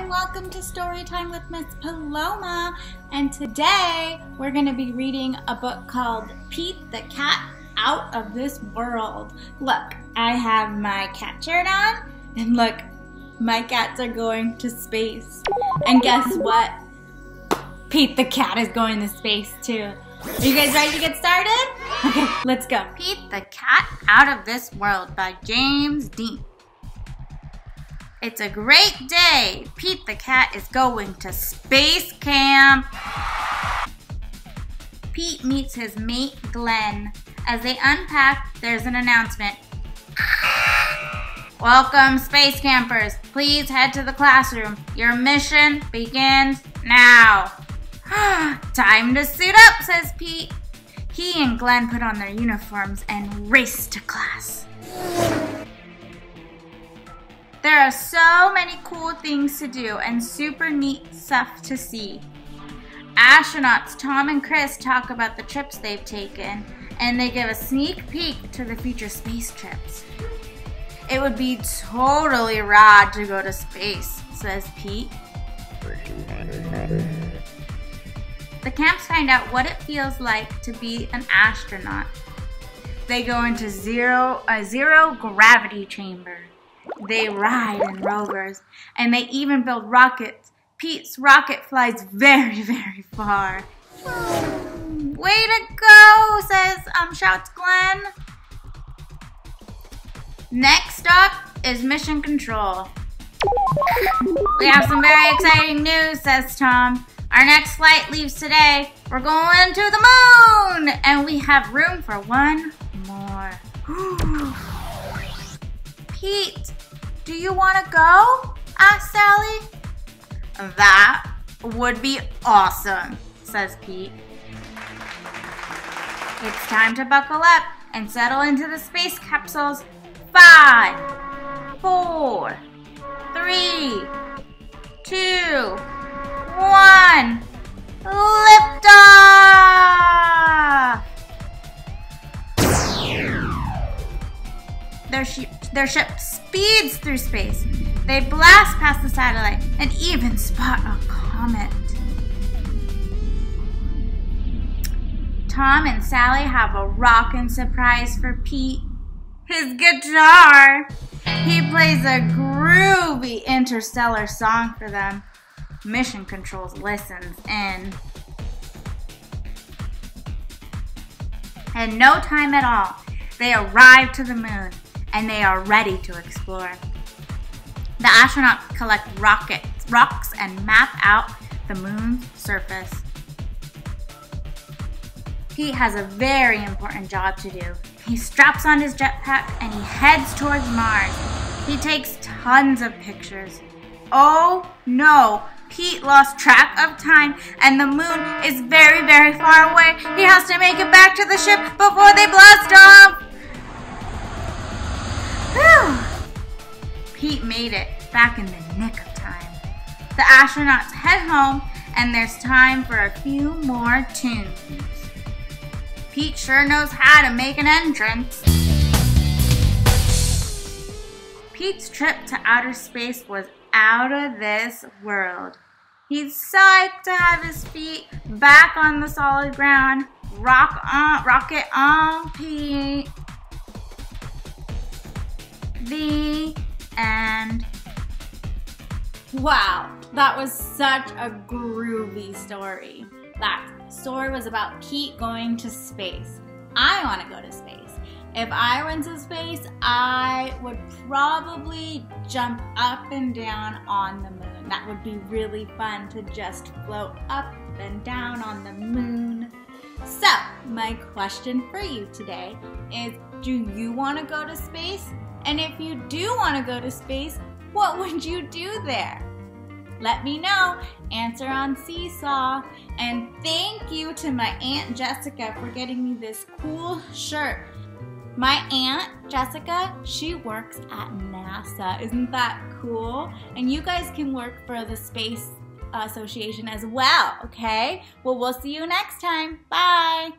and welcome to Storytime with Miss Paloma. And today we're going to be reading a book called Pete the Cat Out of This World. Look, I have my cat shirt on, and look, my cats are going to space. And guess what? Pete the cat is going to space too. Are you guys ready to get started? Okay, let's go. Pete the Cat Out of This World by James Dean. It's a great day. Pete the cat is going to space camp. Pete meets his mate Glenn. As they unpack, there's an announcement. Welcome, space campers. Please head to the classroom. Your mission begins now. Time to suit up, says Pete. He and Glenn put on their uniforms and race to class. There are so many cool things to do and super neat stuff to see. Astronauts Tom and Chris talk about the trips they've taken, and they give a sneak peek to the future space trips. It would be totally rad to go to space, says Pete. The camps find out what it feels like to be an astronaut. They go into a zero gravity chamber. They ride in rovers, and they even build rockets. Pete's rocket flies very, very far. Way to go, shouts Glenn. Next up is mission control. We have some very exciting news, says Tom. Our next flight leaves today. We're going to the moon, and we have room for one more. Pete, do you want to go? Asked Sally. That would be awesome, says Pete. It's time to buckle up and settle into the space capsules. 5, 4, 3, 2, 1. Lift off! Their ship speeds through space. They blast past the satellite and even spot a comet. Tom and Sally have a rockin' surprise for Pete. His guitar. He plays a groovy interstellar song for them. Mission Controls listens in. In no time at all, they arrive to the moon, and they are ready to explore. The astronauts collect rocks and map out the moon's surface. Pete has a very important job to do. He straps on his jetpack and he heads towards Mars. He takes tons of pictures. Oh no, Pete lost track of time and the moon is very, very far away. He has to make it back to the ship before they blast off. Whew. Pete made it back in the nick of time. The astronauts head home, and there's time for a few more tunes. Pete sure knows how to make an entrance. Pete's trip to outer space was out of this world. He's psyched to have his feet back on the solid ground. Rocket on, Pete. The end. Wow, that was such a groovy story. That story was about Pete going to space. I want to go to space. If I went to space, I would probably jump up and down on the moon. That would be really fun to just float up and down on the moon. So, my question for you today is, do you want to go to space? And if you do want to go to space, what would you do there? Let me know. Answer on Seesaw. And thank you to my Aunt Jessica for getting me this cool shirt. My Aunt Jessica, she works at NASA. Isn't that cool? And you guys can work for the Space Association as well, okay? Well, we'll see you next time. Bye.